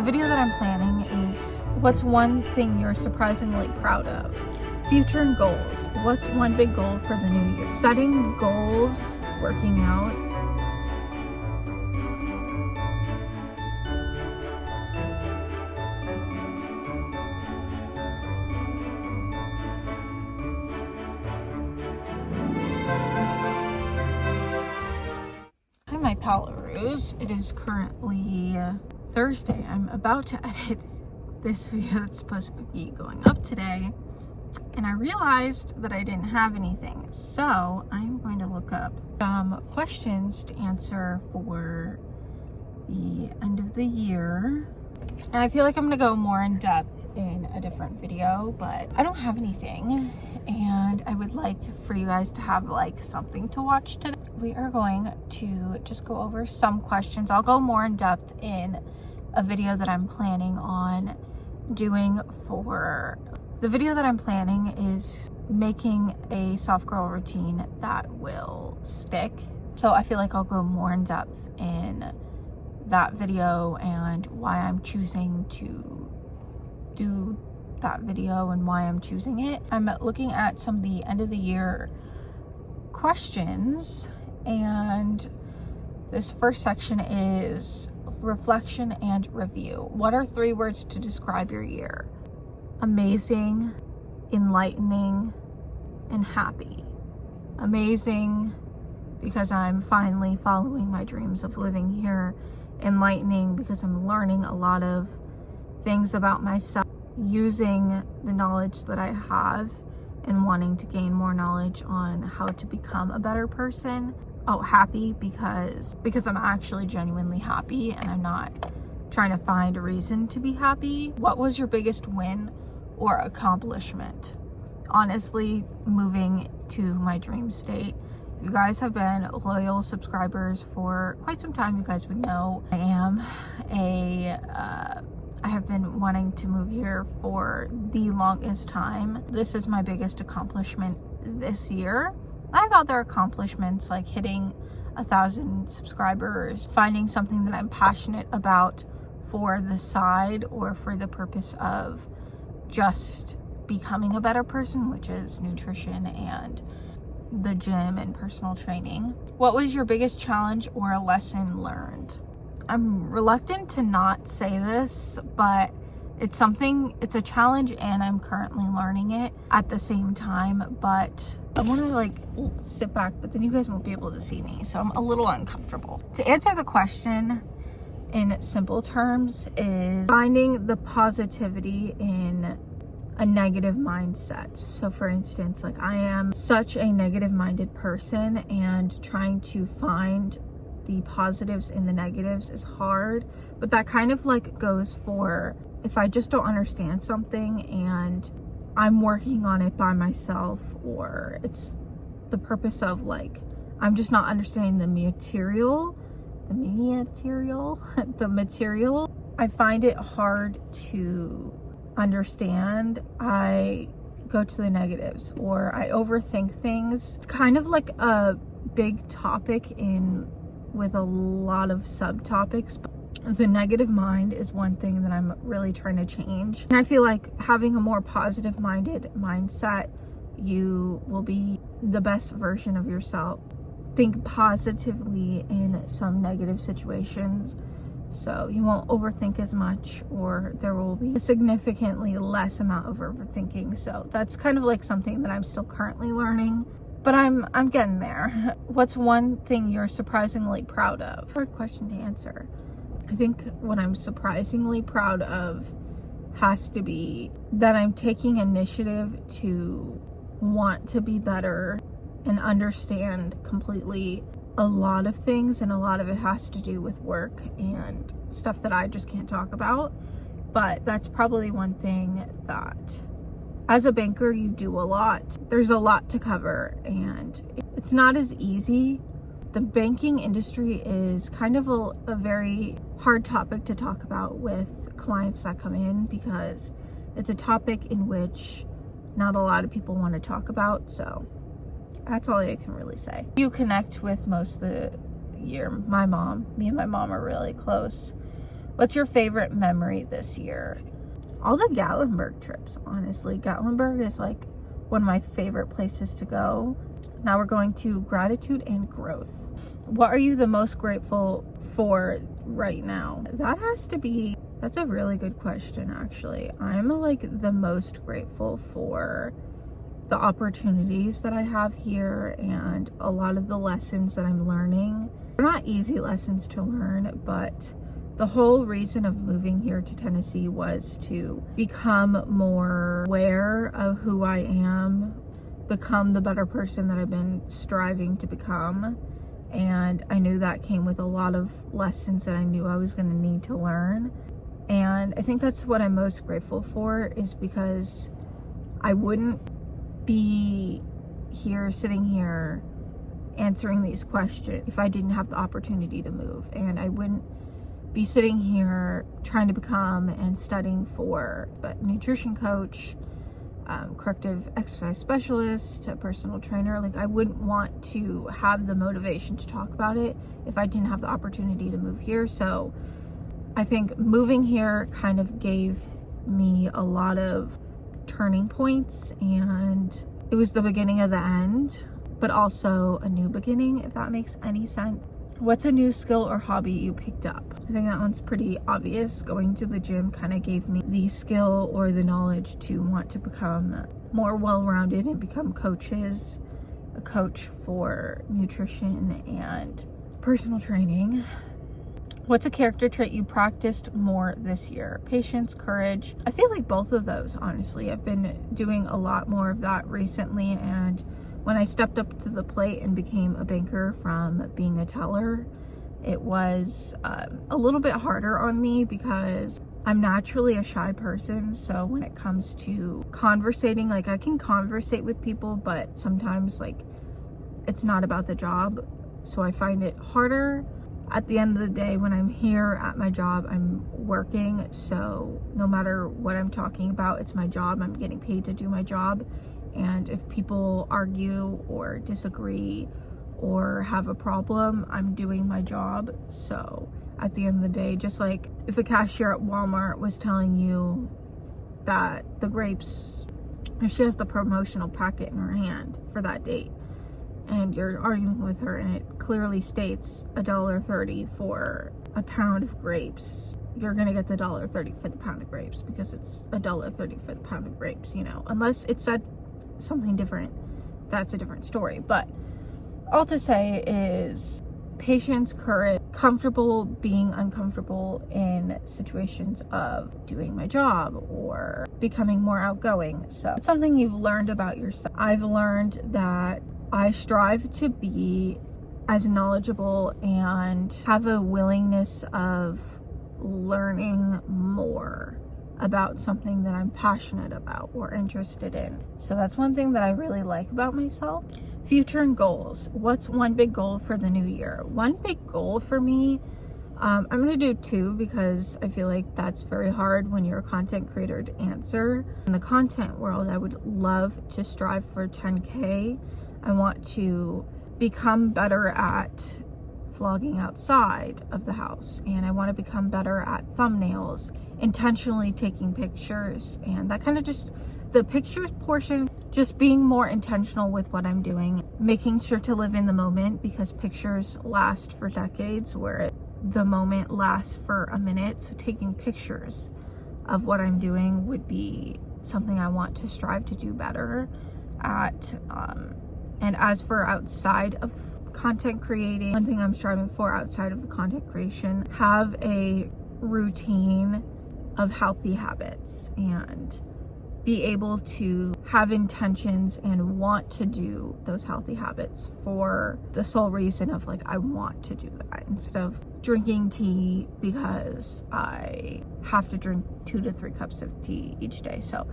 The video that I'm planning is what's one thing you're surprisingly proud of? Future and goals. What's one big goal for the new year? Setting goals, working out. Hi, my Palaroos. It is currently Thursday. I'm about to edit this video that's supposed to be going up today, and I realized that I didn't have anything, so I'm going to look up some questions to answer for the end of the year. And I feel like I'm gonna go more in depth in a different video, but I don't have anything, and I would like for you guys to have like something to watch today. We are going to just go over some questions. I'll go more in depth in a video that I'm planning on doing. For the video that I'm planning is making a soft girl routine that will stick. So I feel like I'll go more in depth in that video and why I'm choosing to do that video and why I'm choosing it. I'm looking at some of the end of the year questions, and this first section is reflection and review. What are 3 words to describe your year? Amazing, enlightening, and happy. Amazing because I'm finally following my dreams of living here. Enlightening because I'm learning a lot of things about myself, using the knowledge that I have and wanting to gain more knowledge on how to become a better person. Oh, happy because I'm actually genuinely happy and I'm not trying to find a reason to be happy. What was your biggest win or accomplishment? Honestly, moving to my dream state. If you guys have been loyal subscribers for quite some time, you guys would know I have been wanting to move here for the longest time. This is my biggest accomplishment this year. I have other accomplishments like hitting 1,000 subscribers, finding something that I'm passionate about for the side or for the purpose of just becoming a better person, which is nutrition and the gym and personal training. What was your biggest challenge or a lesson learned? I'm reluctant to not say this, but it's a challenge and I'm currently learning it at the same time. But I want to like sit back, but then you guys won't be able to see me, so I'm a little uncomfortable. To answer the question in simple terms is finding the positivity in a negative mindset. So for instance, like I am such a negative minded person, and trying to find the positives in the negatives is hard, but that kind of like goes for if I just don't understand something and I'm working on it by myself, or it's the purpose of like I'm just not understanding the material, I find it hard to understand. I go to the negatives or I overthink things. It's kind of like a big topic with a lot of subtopics. The negative mind is one thing that I'm really trying to change. And I feel like having a more positive minded mindset, you will be the best version of yourself. Think positively in some negative situations, so you won't overthink as much, or there will be a significantly less amount of overthinking. So that's kind of like something that I'm still currently learning, but I'm getting there. What's one thing you're surprisingly proud of? Hard question to answer. I think what I'm surprisingly proud of has to be that I'm taking initiative to want to be better and understand completely a lot of things, and a lot of it has to do with work and stuff that I just can't talk about. But that's probably one thing that as a banker you do a lot. There's a lot to cover and it's not as easy. The banking industry is kind of a very hard topic to talk about with clients that come in, because it's a topic in which not a lot of people want to talk about. So that's all I can really say. You connect with most of the year. Me and my mom are really close. What's your favorite memory this year? All the Gatlinburg trips, honestly. Gatlinburg is like one of my favorite places to go. Now we're going to gratitude and growth. What are you the most grateful for right now? That's a really good question, actually. I'm like the most grateful for the opportunities that I have here and a lot of the lessons that I'm learning. They're not easy lessons to learn, but the whole reason of moving here to Tennessee was to become more aware of who I am, become the better person that I've been striving to become. And I knew that came with a lot of lessons that I knew I was going to need to learn. And I think that's what I'm most grateful for, is because I wouldn't be here, sitting here, answering these questions if I didn't have the opportunity to move. And I wouldn't be sitting here trying to become and studying for a nutrition coach, corrective exercise specialist, a personal trainer. Like, I wouldn't want to have the motivation to talk about it if I didn't have the opportunity to move here. So I think moving here kind of gave me a lot of turning points, and it was the beginning of the end, but also a new beginning, if that makes any sense. What's a new skill or hobby you picked up? I think that one's pretty obvious. Going to the gym kind of gave me the skill or the knowledge to want to become more well-rounded and become a coach for nutrition and personal training. What's a character trait you practiced more this year? Patience, courage. I feel like both of those, honestly. I've been doing a lot more of that recently, and when I stepped up to the plate and became a banker from being a teller, it was a little bit harder on me because I'm naturally a shy person. So when it comes to conversating, like, I can conversate with people, but sometimes like it's not about the job. So I find it harder. At the end of the day, when I'm here at my job, I'm working. So no matter what I'm talking about, it's my job. I'm getting paid to do my job. And if people argue or disagree or have a problem, I'm doing my job. So at the end of the day, just like if a cashier at Walmart was telling you that the grapes, if she has the promotional packet in her hand for that date, and you're arguing with her and it clearly states $1.30 for a pound of grapes, you're gonna get the $1.30 for the pound of grapes because it's $1.30 for the pound of grapes, you know, unless it said something different. That's a different story. But all to say is patience, courage, comfortable being uncomfortable in situations of doing my job or becoming more outgoing. So it's something you've learned about yourself. I've learned that I strive to be as knowledgeable and have a willingness of learning more about something that I'm passionate about or interested in. So that's one thing that I really like about myself. Future and goals. What's one big goal for the new year? One big goal for me, I'm gonna do two because I feel like that's very hard when you're a content creator to answer. In the content world, I would love to strive for 10K. I want to become better at vlogging outside of the house, and I want to become better at thumbnails, intentionally taking pictures, and that kind of just the pictures portion, just being more intentional with what I'm doing, making sure to live in the moment because pictures last for decades where the moment lasts for a minute. So taking pictures of what I'm doing would be something I want to strive to do better at. And as for outside of content creating, one thing I'm striving for outside of the content creation, have a routine of healthy habits and be able to have intentions and want to do those healthy habits for the sole reason of like, I want to do that, instead of drinking tea because I have to drink 2 to 3 cups of tea each day. So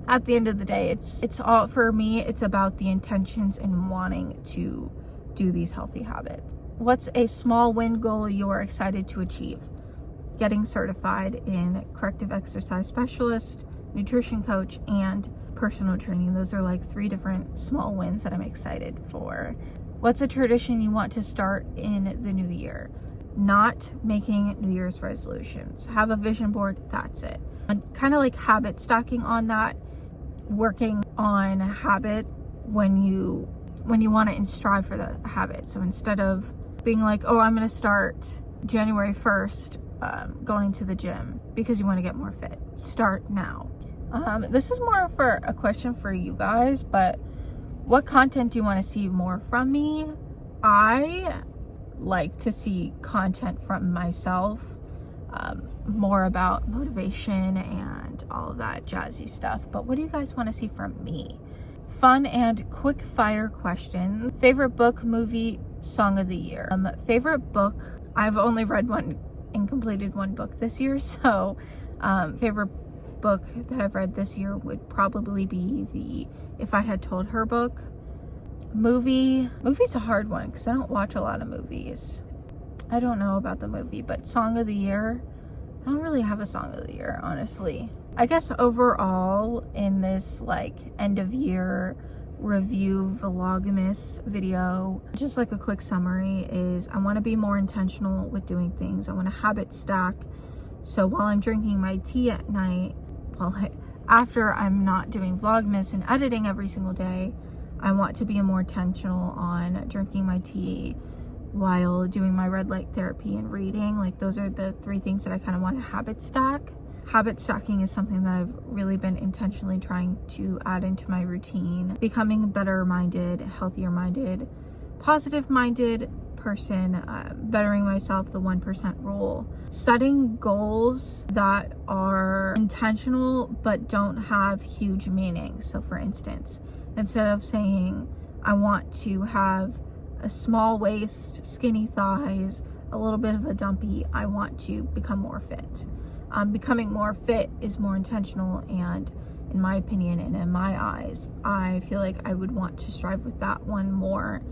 at the end of the day, it's all, for me, it's about the intentions and wanting to do these healthy habits. What's a small win goal you're excited to achieve? Getting certified in corrective exercise specialist, nutrition coach, and personal training. Those are like 3 different small wins that I'm excited for. What's a tradition you want to start in the new year? not making New Year's resolutions. Have a vision board, that's it. And kind of like habit stacking on that, working on a habit when you want to strive for the habit. So instead of being like, oh, I'm going to start January 1st going to the gym because you want to get more fit, start now. This is more for a question for you guys, but what content do you want to see more from me? I like to see content from myself, more about motivation and all of that jazzy stuff. But what do you guys want to see from me? Fun and quick fire questions. Favorite book, movie, song of the year. Favorite book, I've only read one and completed one book this year, so favorite book that I've read this year would probably be the If I Had Told Her book. Movie's a hard one because I don't watch a lot of movies. I don't know about the movie, but song of the year, I don't really have a song of the year, honestly. I guess overall in this like end of year review vlogmas video, just like a quick summary is I want to be more intentional with doing things. I want to habit stack. So while I'm drinking my tea at night, after I'm not doing vlogmas and editing every single day, I want to be more intentional on drinking my tea while doing my red light therapy and reading. Like those are the 3 things that I kind of want to habit stack. Habit stacking is something that I've really been intentionally trying to add into my routine. Becoming a better minded, healthier minded, positive minded person, bettering myself, the 1% rule. Setting goals that are intentional but don't have huge meaning. So for instance, instead of saying I want to have a small waist, skinny thighs, a little bit of a dumpy, I want to become more fit. Becoming more fit is more intentional, and in my opinion and in my eyes, I feel like I would want to strive with that one more,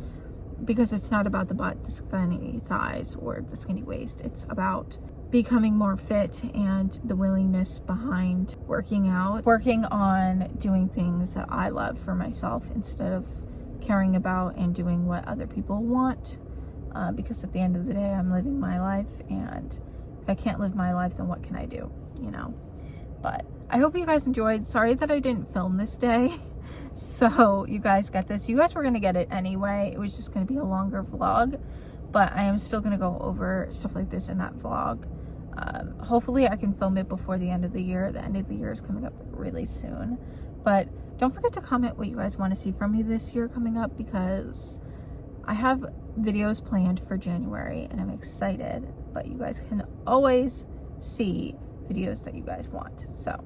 because it's not about the butt, the skinny thighs, or the skinny waist. It's about becoming more fit and the willingness behind working out, working on doing things that I love for myself instead of caring about and doing what other people want, because at the end of the day, I'm living my life, and if I can't live my life, then what can I do, you know? But I hope you guys enjoyed. Sorry that I didn't film this day. So you guys get this. You guys were going to get it anyway. It was just going to be a longer vlog, but I am still going to go over stuff like this in that vlog. Hopefully I can film it before the end of the year. The end of the year is coming up really soon. But don't forget to comment what you guys want to see from me this year coming up, because I have videos planned for January and I'm excited, but you guys can always see videos that you guys want. So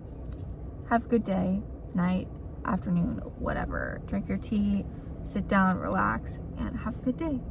have a good day, night, afternoon, whatever. Drink your tea, sit down, relax, and have a good day.